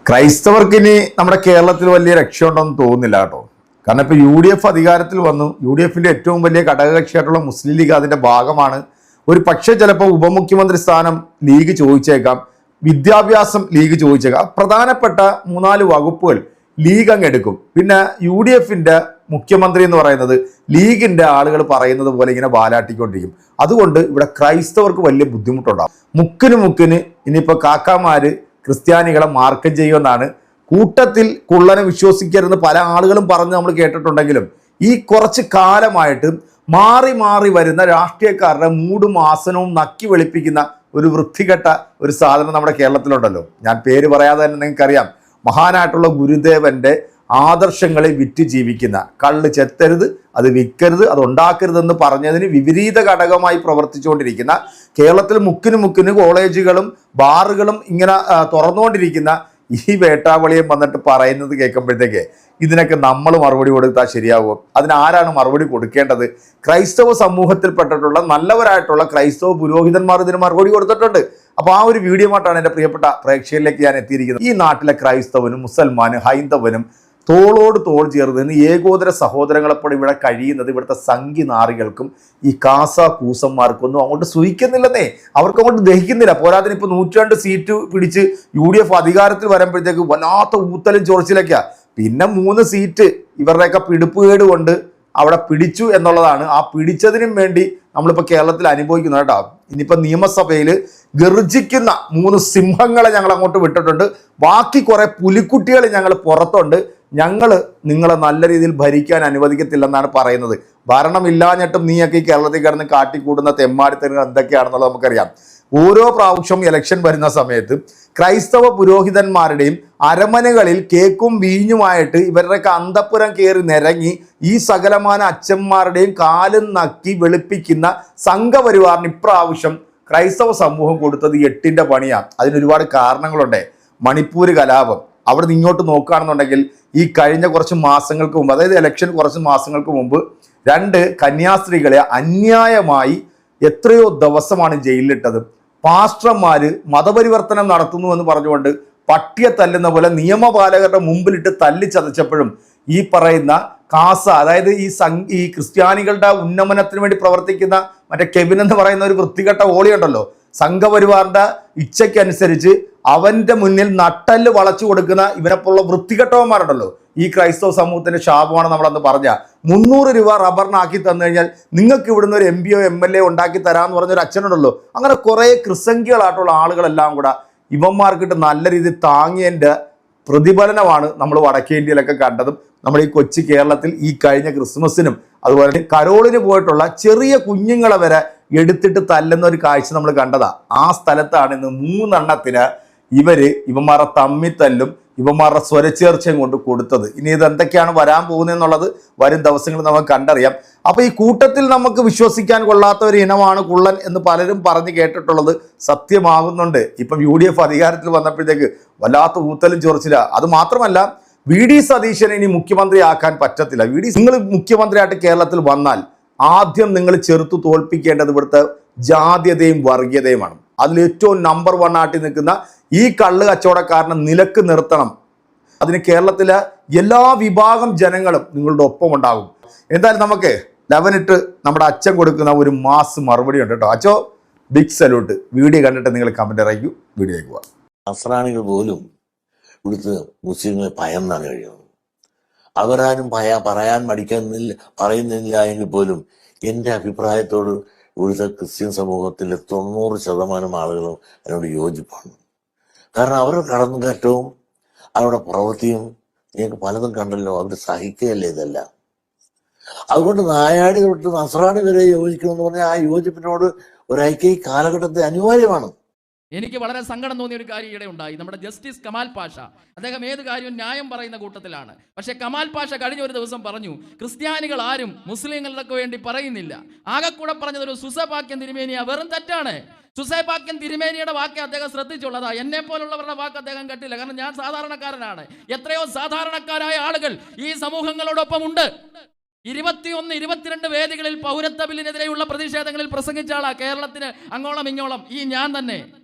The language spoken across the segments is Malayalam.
ക്രൈസ്തവർക്ക് ഇനി നമ്മുടെ കേരളത്തിൽ വലിയ രക്ഷയുണ്ടെന്ന് തോന്നുന്നില്ല കേട്ടോ. കാരണം ഇപ്പോൾ UDF അധികാരത്തിൽ വന്നു. UDFന്റെ ഏറ്റവും വലിയ ഘടകകക്ഷിയായിട്ടുള്ള മുസ്ലിം ലീഗ് അതിന്റെ ഭാഗമാണ്. ഒരു പക്ഷേ ചിലപ്പോൾ ഉപമുഖ്യമന്ത്രി സ്ഥാനം ലീഗ് ചോദിച്ചേക്കാം, വിദ്യാഭ്യാസം ലീഗ് ചോദിച്ചേക്കാം. പ്രധാനപ്പെട്ട 3-4 വകുപ്പുകൾ ലീഗ് അങ്ങ് എടുക്കും. പിന്നെ UDFന്റെ മുഖ്യമന്ത്രി എന്ന് പറയുന്നത് ലീഗിന്റെ ആളുകൾ പറയുന്നത് പോലെ ഇങ്ങനെ വാലാട്ടിക്കൊണ്ടിരിക്കും. അതുകൊണ്ട് ഇവിടെ ക്രൈസ്തവർക്ക് വലിയ ബുദ്ധിമുട്ടുണ്ടാകും. മുക്കിന് ഇനിയിപ്പോൾ കാക്കാമാര് ക്രിസ്ത്യാനികളെ മാർക്കം ചെയ്യുമെന്നാണ് കൂട്ടത്തിൽ കുള്ളനെ വിശ്വസിക്കരുതെന്ന് പല ആളുകളും പറഞ്ഞ് നമ്മൾ കേട്ടിട്ടുണ്ടെങ്കിലും ഈ കുറച്ച് കാലമായിട്ട് മാറി മാറി വരുന്ന രാഷ്ട്രീയക്കാരുടെ മൂടും ആസനവും നക്കി വെളുപ്പിക്കുന്ന ഒരു വൃത്തികെട്ട ഒരു സാധനം നമ്മുടെ കേരളത്തിലുണ്ടല്ലോ. ഞാൻ പേര് പറയാതെ തന്നെ നിങ്ങൾക്കറിയാം. മഹാനായിട്ടുള്ള ഗുരുദേവന്റെ ആദർശങ്ങളെ വിറ്റ് ജീവിക്കുന്ന, കള്ള് ചെത്തരുത്, അത് വിൽക്കരുത്, അത് ഉണ്ടാക്കരുതെന്ന് പറഞ്ഞതിന് വിപരീത ഘടകമായി പ്രവർത്തിച്ചുകൊണ്ടിരിക്കുന്ന, കേരളത്തിൽ മുക്കിന് കോളേജുകളും ബാറുകളും ഇങ്ങനെ തുറന്നുകൊണ്ടിരിക്കുന്ന ഈ വേട്ടാവളിയും വന്നിട്ട് പറയുന്നത് കേൾക്കുമ്പോഴത്തേക്ക് ഇതിനൊക്കെ നമ്മൾ മറുപടി കൊടുത്താൽ ശരിയാകുമോ? അതിനാരാണ് മറുപടി കൊടുക്കേണ്ടത്? ക്രൈസ്തവ സമൂഹത്തിൽപ്പെട്ടിട്ടുള്ള നല്ലവരായിട്ടുള്ള ക്രൈസ്തവ പുരോഹിതന്മാർ ഇതിന് മറുപടി കൊടുത്തിട്ടുണ്ട്. അപ്പോൾ ആ ഒരു വീഡിയോ ആയിട്ടാണ് എൻ്റെ പ്രിയപ്പെട്ട പ്രേക്ഷകരിലേക്ക് ഞാൻ എത്തിയിരിക്കുന്നത്. ഈ നാട്ടിലെ ക്രൈസ്തവനും മുസൽമാനും ഹൈന്ദവനും തോളോട് തോൾ ചേർന്ന് ഏകോദര സഹോദരങ്ങളെപ്പോഴും ഇവിടെ കഴിയുന്നത് ഇവിടുത്തെ സംഘി നാറികൾക്കും ഈ കാസ കൂസന്മാർക്കൊന്നും അങ്ങോട്ട് സുഖിക്കുന്നില്ലെന്നേ. അവർക്ക് അങ്ങോട്ട് ദഹിക്കുന്നില്ല. പോരാതിന് ഇപ്പോൾ 102 സീറ്റ് പിടിച്ച് UDF അധികാരത്തിൽ വരുമ്പോഴത്തേക്ക് വല്ലാത്ത ഊത്തലും ചൊറിച്ചിലൊക്കെയാ. പിന്നെ 3 സീറ്റ് ഇവരുടെയൊക്കെ പിടിപ്പുകേട് കൊണ്ട് അവിടെ പിടിച്ചു എന്നുള്ളതാണ്. ആ പിടിച്ചതിനും വേണ്ടി നമ്മളിപ്പോൾ കേരളത്തിൽ അനുഭവിക്കുന്നത് കേട്ടോ. ഇനിയിപ്പോൾ നിയമസഭയിൽ ഗർജിക്കുന്ന 3 സിംഹങ്ങളെ ഞങ്ങൾ അങ്ങോട്ട് വിട്ടിട്ടുണ്ട്. ബാക്കി കുറെ പുലിക്കുട്ടികൾ ഞങ്ങൾ പുറത്തുണ്ട്. ഞങ്ങൾ നിങ്ങളെ നല്ല രീതിയിൽ ഭരിക്കാൻ അനുവദിക്കത്തില്ലെന്നാണ് പറയുന്നത്. ഭരണമില്ലാഞ്ഞിട്ടും നീയൊക്കെ ഈ കേരളത്തിൽ കിടന്ന് കാട്ടിക്കൂടുന്ന തെമ്മാടിത്തരങ്ങൾ എന്തൊക്കെയാണെന്നുള്ളത് നമുക്കറിയാം. ഓരോ പ്രാവശ്യം ഇലക്ഷൻ വരുന്ന സമയത്ത് ക്രൈസ്തവ പുരോഹിതന്മാരുടെയും അരമനകളിൽ കേക്കും വീഞ്ഞുമായിട്ട് ഇവരുടെയൊക്കെ അന്തപ്പുരം കയറി നിരങ്ങി ഈ സകലമാന അച്ഛന്മാരുടെയും കാലും നക്കി വെളുപ്പിക്കുന്ന സംഘപരിവാറിന് ഇപ്രാവശ്യം ക്രൈസ്തവ സമൂഹം കൊടുത്തത് 8ന്റെ പണിയാണ്. അതിനൊരുപാട് കാരണങ്ങളുണ്ട്. മണിപ്പൂർ കലാപം, അവിടെ നിന്ന് ഇങ്ങോട്ട് നോക്കുകയാണെന്നുണ്ടെങ്കിൽ ഈ കഴിഞ്ഞ കുറച്ച് മാസങ്ങൾക്ക് മുമ്പ്, അതായത് ഇലക്ഷൻ കുറച്ച് മാസങ്ങൾക്ക് മുമ്പ് 2 കന്യാസ്ത്രീകളെ അന്യായമായി എത്രയോ ദിവസമാണ് ജയിലിലിട്ടത്. പാസ്റ്റർമാര് മതപരിവർത്തനം നടത്തുന്നു എന്ന് പറഞ്ഞുകൊണ്ട് പട്ടിയെ തല്ലുന്ന പോലെ നിയമപാലകരുടെ മുമ്പിലിട്ട് തല്ലി ചതച്ചപ്പോഴും ഈ പറയുന്ന കാസ, അതായത് ഈ ക്രിസ്ത്യാനികളുടെ ഉന്നമനത്തിന് വേണ്ടി പ്രവർത്തിക്കുന്ന മറ്റേ കെവിൻ എന്ന് പറയുന്ന ഒരു വൃത്തികെട്ട ഓളിയുണ്ടല്ലോ, സംഘപരിവാറിന്റെ ഇച്ഛയ്ക്കനുസരിച്ച് അവന്റെ മുന്നിൽ നട്ടല് വളച്ചു കൊടുക്കുന്ന ഇവനെപ്പോലുള്ള വൃത്തികെട്ടവന്മാരുണ്ടല്ലോ. ഈ ക്രൈസ്തവ സമൂഹത്തിന്റെ ശാപമാണ് നമ്മളന്ന് പറഞ്ഞ 300 രൂപ റബ്ബറിനാക്കി തന്നു കഴിഞ്ഞാൽ നിങ്ങൾക്ക് ഇവിടുന്ന് ഒരു MPയോ MLA ഉണ്ടാക്കി തരാമെന്ന് പറഞ്ഞൊരു അച്ഛനുണ്ടല്ലോ. അങ്ങനെ കുറെ ക്രിസംഖ്യകളായിട്ടുള്ള ആളുകളെല്ലാം കൂടെ ഇവന്മാർക്കിട്ട് നല്ല രീതിയിൽ താങ്ങിയതിൻ്റെ പ്രതിഫലനമാണ് നമ്മൾ വടക്കേ ഇന്ത്യയിലൊക്കെ കണ്ടതും. നമ്മുടെ ഈ കൊച്ചു കേരളത്തിൽ ഈ കഴിഞ്ഞ ക്രിസ്മസിനും അതുപോലെ കരോളിന് പോയിട്ടുള്ള ചെറിയ കുഞ്ഞുങ്ങളെ വരെ എടുത്തിട്ട് തല്ലുന്ന ഒരു കാഴ്ച നമ്മൾ കണ്ടതാ. ആ സ്ഥലത്താണ് ഇന്ന് 3 എണ്ണത്തിന് ഇവന്മാരെ തമ്മിൽ തല്ലും ഇവന്മാരുടെ സ്വരച്ചേർച്ചയും കൊണ്ട് കൊടുത്തത്. ഇനി ഇത് എന്തൊക്കെയാണ് വരാൻ പോകുന്നതെന്നുള്ളത് വരും ദിവസങ്ങളിൽ നമുക്ക് കണ്ടറിയാം. അപ്പൊ ഈ കൂട്ടത്തിൽ നമുക്ക് വിശ്വസിക്കാൻ കൊള്ളാത്ത ഒരു ഇനമാണ് കുള്ളൻ എന്ന് പലരും പറഞ്ഞു കേട്ടിട്ടുള്ളത് സത്യമാകുന്നുണ്ട്. ഇപ്പം UDF അധികാരത്തിൽ വന്നപ്പോഴത്തേക്ക് വല്ലാത്ത ഊത്തലും ചൊറിച്ചില്ല. അത് മാത്രമല്ല, VD സതീശനെ ഇനി മുഖ്യമന്ത്രിയാക്കാൻ പറ്റത്തില്ല. നിങ്ങൾ മുഖ്യമന്ത്രിയായിട്ട് കേരളത്തിൽ വന്നാൽ ആദ്യം നിങ്ങൾ ചെറുത്തു തോൽപ്പിക്കേണ്ടത് ഇവിടുത്തെ ജാതീയതയും വർഗീയതയുമാണ്. അതിൽ ഏറ്റവും നമ്പർ 1 ആയിട്ട് നിൽക്കുന്ന ഈ കള്ള് കച്ചവടക്കാരനെ നിലക്ക് നിർത്തണം. അതിന് കേരളത്തിലെ എല്ലാ വിഭാഗം ജനങ്ങളും നിങ്ങളുടെ ഒപ്പം ഉണ്ടാകും. എന്തായാലും നമുക്ക് 11 നമ്മുടെ അച്ഛൻ കൊടുക്കുന്ന ഒരു മാസ് മറുപടി ഉണ്ട് കേട്ടോ. അച്ഛോ, ബിഗ് സല്യൂട്ട്. വീഡിയോ കണ്ടിട്ട് നിങ്ങൾ കമന്റ് അറിയിക്കൂ. വീഡിയോയ്ക്ക് പോവാം. നസ്രാണികൾ പോലും ഇവിടുത്തെ മുസ്ലിങ്ങളെ ഭയന്നാണ് കഴിയുന്നത്. അവരാരും പറയാൻ പറയുന്നില്ല എങ്കിൽ പോലും എൻ്റെ അഭിപ്രായത്തോട് ഇവിടുത്തെ ക്രിസ്ത്യൻ സമൂഹത്തിലെ 90% ആളുകളും അതിനോട് യോജിപ്പാണ്. കാരണം അവരുടെ കടന്നുകയറ്റവും അവരുടെ പ്രവൃത്തിയും നിങ്ങൾക്ക് പലതും കണ്ടല്ലോ. അവർ സഹിക്കുകയല്ലേ ഇതല്ല. അതുകൊണ്ട് നായാടി തൊട്ട് നസ്രാണി വരെ യോജിക്കണമെന്ന് പറഞ്ഞാൽ ആ യോജിപ്പിനോട് ഒരു ഐക്യ ഈ കാലഘട്ടത്തെ അനിവാര്യമാണ്. എനിക്ക് വളരെ സങ്കടം തോന്നിയ ഒരു കാര്യം ഇവിടെ ഉണ്ടായി. നമ്മുടെ ജസ്റ്റിസ് കമാൽ പാഷ, അദ്ദേഹം ഏത് കാര്യവും ന്യായം പറയുന്ന കൂട്ടത്തിലാണ്. പക്ഷേ കമാൽ പാഷ കഴിഞ്ഞ ഒരു ദിവസം പറഞ്ഞു, ക്രിസ്ത്യാനികൾ ആരും മുസ്ലിങ്ങൾക്ക് വേണ്ടി പറയുന്നില്ല. ആകെ കൂടെ പറഞ്ഞത് ഒരു സുസൈപാക്യം തിരുമേനിയ. വെറും തെറ്റാണ്. സുസൈപാക്യം തിരുമേനിയുടെ വാക്ക് അദ്ദേഹം ശ്രദ്ധിച്ചുള്ളതാ. എന്നെ പോലുള്ളവരുടെ വാക്ക് അദ്ദേഹം കേട്ടില്ല. കാരണം ഞാൻ സാധാരണക്കാരനാണ്. എത്രയോ സാധാരണക്കാരായ ആളുകൾ ഈ സമൂഹങ്ങളോടൊപ്പം ഉണ്ട്. 21, 22 വേദികളിൽ പൗരത്വ ബില്ലിനെതിരെയുള്ള പ്രതിഷേധങ്ങളിൽ പ്രസംഗിച്ച ആളാ കേരളത്തിന് അങ്ങോളം ഇങ്ങോളം ഈ ഞാൻ തന്നെ.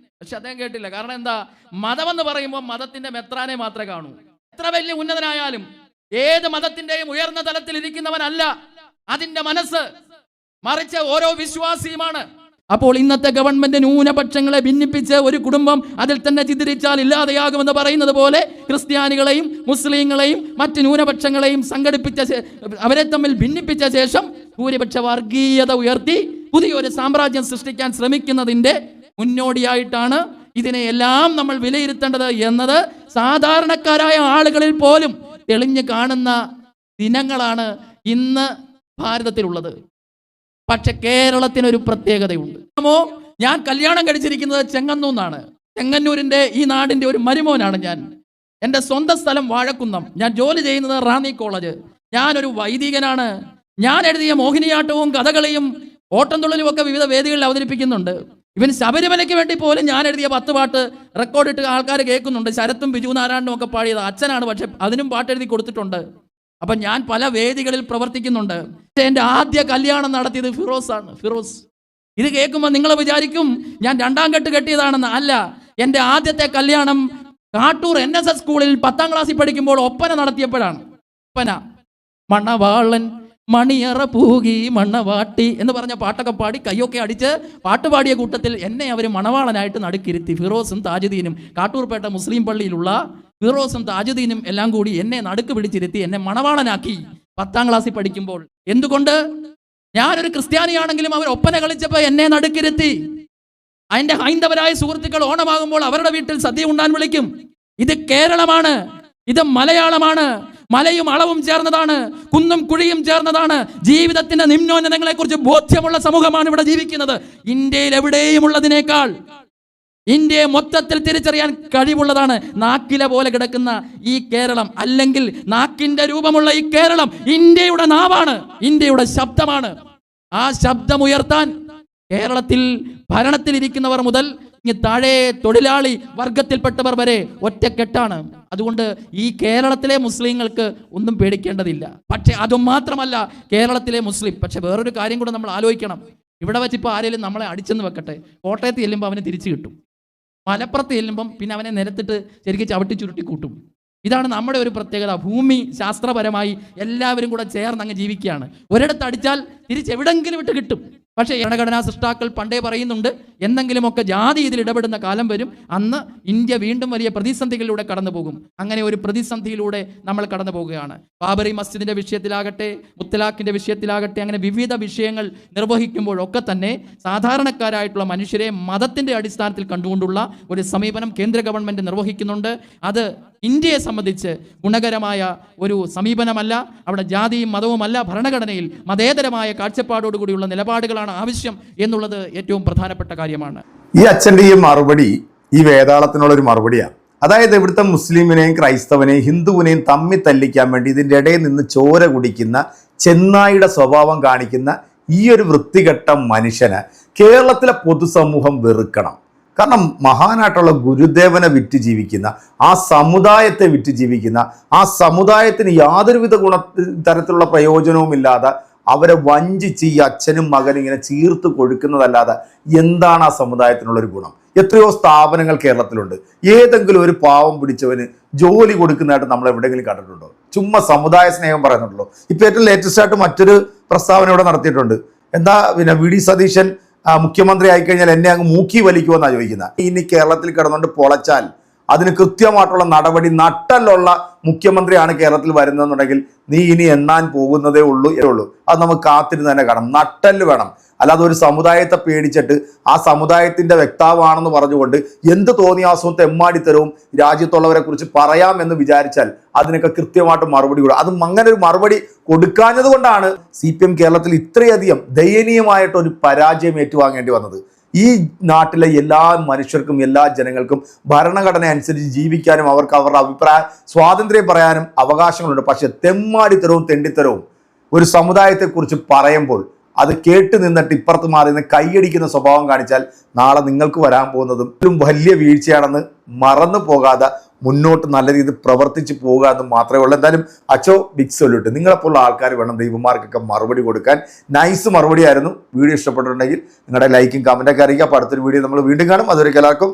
പക്ഷെ അദ്ദേഹം കേട്ടില്ല. കാരണം എന്താ? മതമെന്ന് പറയുമ്പോൾ മതത്തിന്റെ മെത്രാനെ മാത്രമേ കാണൂ. എത്ര വലിയ ഉന്നതനായാലും ഏത് മതത്തിന്റെയും ഉയർന്ന തലത്തിൽ ഇരിക്കുന്നവനല്ല അതിന്റെ മനസ്സ്, മറിച്ച് ഓരോ വിശ്വാസിയുമാണ്. അപ്പോൾ ഇന്നത്തെ ഗവൺമെന്റ് ന്യൂനപക്ഷങ്ങളെ ഭിന്നിപ്പിച്ച് ഒരു കുടുംബം അതിൽ തന്നെ ചിത്രിച്ചാൽ ഇല്ലാതെയാകുമെന്ന് പറയുന്നത് പോലെ ക്രിസ്ത്യാനികളെയും മുസ്ലിങ്ങളെയും മറ്റ് ന്യൂനപക്ഷങ്ങളെയും സംഘടിപ്പിച്ച അവരെ തമ്മിൽ ഭിന്നിപ്പിച്ച ശേഷം ഭൂരിപക്ഷ വർഗീയത ഉയർത്തി പുതിയൊരു സാമ്രാജ്യം സൃഷ്ടിക്കാൻ ശ്രമിക്കുന്നതിന്റെ മുന്നോടിയായിട്ടാണ് ഇതിനെയെല്ലാം നമ്മൾ വിലയിരുത്തേണ്ടത് എന്നത് സാധാരണക്കാരായ ആളുകളിൽ പോലും തെളിഞ്ഞു കാണുന്ന ദിനങ്ങളാണ് ഇന്ന് ഭാരതത്തിലുള്ളത്. പക്ഷെ കേരളത്തിനൊരു പ്രത്യേകതയുണ്ട്. ഞാൻ കല്യാണം കഴിച്ചിരിക്കുന്നത് ചെങ്ങന്നൂന്നാണ്. ചെങ്ങന്നൂരിന്റെ ഈ നാടിന്റെ ഒരു മരുമോനാണ് ഞാൻ. എൻ്റെ സ്വന്തം സ്ഥലം വാഴക്കുന്നം. ഞാൻ ജോലി ചെയ്യുന്നത് റാന്നി കോളേജ്. ഞാനൊരു വൈദികനാണ്. ഞാൻ എഴുതിയ മോഹിനിയാട്ടവും കഥകളിയും ഓട്ടംതുള്ളലും ഒക്കെ വിവിധ വേദികളിൽ അവതരിപ്പിക്കുന്നുണ്ട്. ഇവൻ ശബരിമലയ്ക്ക് വേണ്ടി പോലും ഞാൻ എഴുതിയ 10 പാട്ട് റെക്കോർഡിട്ട് ആൾക്കാർ കേൾക്കുന്നുണ്ട്. ശരത്തും ബിജു നാരായണനും ഒക്കെ പാടിയത് അച്ഛനാണ്, പക്ഷെ അതിനും പാട്ടെഴുതി കൊടുത്തിട്ടുണ്ട്. അപ്പം ഞാൻ പല വേദികളിൽ പ്രവർത്തിക്കുന്നുണ്ട്. എൻ്റെ ആദ്യ കല്യാണം നടത്തിയത് ഫിറോസാണ്. ഫിറോസ്. ഇത് കേൾക്കുമ്പോൾ നിങ്ങൾ വിചാരിക്കും ഞാൻ 2ാം കെട്ട് കെട്ടിയതാണെന്ന്. അല്ല, എൻ്റെ ആദ്യത്തെ കല്യാണം കാട്ടൂർ NSS സ്കൂളിൽ 10ാം ക്ലാസ്സിൽ പഠിക്കുമ്പോൾ ഒപ്പന നടത്തിയപ്പോഴാണ്. ഒപ്പന മണവാളൻ മണിയറ പൂകി മണ്ണവാട്ടി എന്ന് പറഞ്ഞ പാട്ടൊക്കെ പാടി കയ്യൊക്കെ അടിച്ച് പാട്ട് പാടിയ കൂട്ടത്തിൽ എന്നെ അവർ മണവാളനായിട്ട് നടുക്കിരുത്തി. ഫിറോസും താജുദ്ദീനും, കാട്ടൂർപേട്ട മുസ്ലിം പള്ളിയിലുള്ള ഫിറോസും താജുദ്ദീനും എല്ലാം കൂടി എന്നെ നടുക്ക് പിടിച്ചിരുത്തി എന്നെ മണവാളനാക്കി 10ാം ക്ലാസ്സിൽ പഠിക്കുമ്പോൾ. എന്തുകൊണ്ട്? ഞാനൊരു ക്രിസ്ത്യാനിയാണെങ്കിലും അവർ ഒപ്പന കളിച്ചപ്പോൾ എന്നെ നടുക്കിരുത്തി. അതിൻ്റെ ഹൈന്ദവരായ സുഹൃത്തുക്കൾ ഓണമാകുമ്പോൾ അവരുടെ വീട്ടിൽ സദ്യ ഉണ്ണാൻ വിളിക്കും. ഇത് കേരളമാണ്, ഇത് മലയാളമാണ്. മലയും അളവും ചേർന്നതാണ്, കുന്നും കുഴിയും ചേർന്നതാണ്. ജീവിതത്തിന്റെ നിമ്നോന്നതങ്ങളെ കുറിച്ച് ബോധ്യമുള്ള സമൂഹമാണ് ഇവിടെ ജീവിക്കുന്നത്. ഇന്ത്യയിൽ എവിടെയുമുള്ളതിനേക്കാൾ ഇന്ത്യയെ മൊത്തത്തിൽ തിരിച്ചറിയാൻ കഴിവുള്ളതാണ് നാക്കില പോലെ കിടക്കുന്ന ഈ കേരളം. അല്ലെങ്കിൽ നാക്കിന്റെ രൂപമുള്ള ഈ കേരളം ഇന്ത്യയുടെ നാവാണ്, ഇന്ത്യയുടെ ശബ്ദമാണ്. ആ ശബ്ദമുയർത്താൻ കേരളത്തിൽ ഭരണത്തിലിരിക്കുന്നവർ മുതൽ താഴെ തൊഴിലാളി വർഗത്തിൽപ്പെട്ടവർ വരെ ഒറ്റക്കെട്ടാണ്. അതുകൊണ്ട് ഈ കേരളത്തിലെ മുസ്ലിങ്ങൾക്ക് ഒന്നും പേടിക്കേണ്ടതില്ല. പക്ഷെ അതും മാത്രമല്ല കേരളത്തിലെ മുസ്ലിം. പക്ഷെ വേറൊരു കാര്യം കൂടെ നമ്മൾ ആലോചിക്കണം. ഇവിടെ വെച്ച് ഇപ്പോൾ ആരെങ്കിലും നമ്മളെ അടിച്ചെന്ന് വെക്കട്ടെ, കോട്ടയത്ത് ചെല്ലുമ്പോൾ അവന് തിരിച്ചു കിട്ടും. മലപ്പുറത്ത് ചെല്ലുമ്പം പിന്നെ അവനെ നിരത്തിട്ട് ശരിക്കും ചവിട്ടി ചുരുട്ടി കൂട്ടും. ഇതാണ് നമ്മുടെ ഒരു പ്രത്യേകത. ഭൂമി ശാസ്ത്രപരമായി എല്ലാവരും കൂടെ ചേർന്ന് അങ്ങ് ജീവിക്കുകയാണ്. ഒരിടത്ത് അടിച്ചാൽ തിരിച്ചെവിടെങ്കിലും വിട്ട് കിട്ടും. പക്ഷേ ഭരണഘടനാ സൃഷ്ടാക്കൾ പണ്ടേ പറയുന്നുണ്ട്, എന്തെങ്കിലുമൊക്കെ ജാതി ഇതിൽ ഇടപെടുന്ന കാലം വരും, അന്ന് ഇന്ത്യ വീണ്ടും വലിയ പ്രതിസന്ധികളിലൂടെ കടന്നു പോകും. അങ്ങനെ ഒരു പ്രതിസന്ധിയിലൂടെ നമ്മൾ കടന്നു പോവുകയാണ്. ബാബറി മസ്ജിദിന്റെ വിഷയത്തിലാകട്ടെ, മുത്തലാഖിന്റെ വിഷയത്തിലാകട്ടെ, അങ്ങനെ വിവിധ വിഷയങ്ങൾ നിർവഹിക്കുമ്പോഴൊക്കെ തന്നെ സാധാരണക്കാരായിട്ടുള്ള മനുഷ്യരെ മതത്തിന്റെ അടിസ്ഥാനത്തിൽ കണ്ടുകൊണ്ടുള്ള ഒരു സമീപനം കേന്ദ്ര ഗവൺമെന്റ് നിർവഹിക്കുന്നുണ്ട്. അത് ഇന്ത്യയെ സംബന്ധിച്ച് ഗുണകരമായ ഒരു സമീപനമല്ല. അവിടെ ജാതിയും മതവുമല്ല, ഭരണഘടനയിൽ മതേതരമായ കാഴ്ചപ്പാടോടുകൂടിയുള്ള നിലപാടുകളാണ് ആവശ്യം എന്നുള്ളത് ഏറ്റവും പ്രധാനപ്പെട്ട കാര്യമാണ്. ഈ അച്ഛൻ്റെ ഈ മറുപടി ഈ വേതാളത്തിനുള്ള ഒരു മറുപടിയാണ്. അതായത് ഇവിടുത്തെ മുസ്ലിമിനെയും ക്രൈസ്തവനെയും ഹിന്ദുവിനെയും തമ്മിൽ തല്ലിക്കാൻ വേണ്ടി ഇതിൻ്റെ ഇടയിൽ നിന്ന് ചോര കുടിക്കുന്ന ചെന്നായിയുടെ സ്വഭാവം കാണിക്കുന്ന ഈ ഒരു വൃത്തികെട്ട മനുഷ്യനെ കേരളത്തിലെ പൊതുസമൂഹം വെറുക്കണം. കാരണം മഹാനായിട്ടുള്ള ഗുരുദേവനെ വിറ്റ് ജീവിക്കുന്ന, ആ സമുദായത്തെ വിറ്റ് ജീവിക്കുന്ന, ആ സമുദായത്തിന് യാതൊരുവിധ തരത്തിലുള്ള പ്രയോജനവുമില്ലാതെ അവരെ വഞ്ചിച്ച് ഈ അച്ഛനും മകനും ഇങ്ങനെ ചീർത്ത് കൊടുക്കുന്നതല്ലാതെ എന്താണ് ആ സമുദായത്തിനുള്ളൊരു ഗുണം? എത്രയോ സ്ഥാപനങ്ങൾ കേരളത്തിലുണ്ട്. ഏതെങ്കിലും ഒരു പാവം പിടിച്ചവന് ജോലി കൊടുക്കുന്നതായിട്ട് നമ്മൾ എവിടെയെങ്കിലും കണ്ടിട്ടുണ്ടോ? ചുമ്മാ സമുദായ സ്നേഹം പറയുന്നുണ്ടല്ലോ. ഇപ്പം ഏറ്റവും ലേറ്റസ്റ്റ് ആയിട്ട് മറ്റൊരു പ്രസ്താവന ഇവിടെ നടത്തിയിട്ടുണ്ട്. എന്താ പിന്നെ വി ഡി സതീശൻ മുഖ്യമന്ത്രി ആയിക്കഴിഞ്ഞാൽ എന്നെ അങ്ങ് മൂക്കി വലിക്കുമെന്നാണ് ചോദിക്കുന്നത്. ഇനി കേരളത്തിൽ കിടന്നുകൊണ്ട് പൊളച്ചാൽ അതിന് കൃത്യമായിട്ടുള്ള നടപടി, നട്ടലുള്ള മുഖ്യമന്ത്രിയാണ് കേരളത്തിൽ വരുന്നതെന്നുണ്ടെങ്കിൽ നീ ഇനി എണ്ണാൻ പോകുന്നതേ ഉള്ളൂ. അത് നമുക്ക് കാത്തിരുന്ന് തന്നെ കാണാം. നട്ടല് വേണം. അല്ലാതെ ഒരു സമുദായത്തെ പേടിച്ചിട്ട് ആ സമുദായത്തിന്റെ വ്യക്താവാണെന്ന് പറഞ്ഞുകൊണ്ട് എന്ത് തോന്നിയാസവും തെമ്മാടിത്തരവും രാജ്യത്തുള്ളവരെ കുറിച്ച് പറയാമെന്ന് വിചാരിച്ചാൽ അതിനൊക്കെ കൃത്യമായിട്ട് മറുപടി കൊടുക്കും. അതും അങ്ങനെ ഒരു മറുപടി കൊടുക്കാഞ്ഞത് കൊണ്ടാണ് CPM കേരളത്തിൽ ഇത്രയധികം ദയനീയമായിട്ടൊരു പരാജയം ഏറ്റുവാങ്ങേണ്ടി വന്നത്. ഈ നാട്ടിലെ എല്ലാ മനുഷ്യർക്കും, എല്ലാ ജനങ്ങൾക്കും ഭരണഘടന അനുസരിച്ച് ജീവിക്കാനും അവർക്ക് അവരുടെ അഭിപ്രായ സ്വാതന്ത്ര്യം പറയാനും അവകാശങ്ങളുണ്ട്. പക്ഷെ തെമ്മാടിത്തരവും തെണ്ടിത്തരവും ഒരു സമുദായത്തെക്കുറിച്ച് പറയുമ്പോൾ അത് കേട്ട് നിന്നിട്ട് ഇപ്പുറത്ത് മാറി നിന്ന് കൈയടിക്കുന്ന സ്വഭാവം കാണിച്ചാൽ നാളെ നിങ്ങൾക്ക് വരാൻ പോകുന്നതും വലിയ വീഴ്ചയാണെന്ന് മറന്നു പോകാതെ മുന്നോട്ട് നല്ല രീതിയിൽ പ്രവർത്തിച്ച് പോകുക എന്ന് മാത്രമേ ഉള്ളൂ. എന്തായാലും അച്ചോ ബിഗ് സൊല്യൂട്ട്. നിങ്ങളെപ്പോലുള്ള ആൾക്കാർ വേണം ദൈവമാർക്കൊക്കെ മറുപടി കൊടുക്കാൻ. നൈസ് മറുപടി ആയിരുന്നു. വീഡിയോ ഇഷ്ടപ്പെട്ടിട്ടുണ്ടെങ്കിൽ നിങ്ങളുടെ ലൈക്കും കമൻറ്റൊക്കെ അറിയിക്കുക. അപ്പോൾ അടുത്തൊരു വീഡിയോ നമ്മൾ വീണ്ടും കാണും. അതുവരെ എല്ലാവർക്കും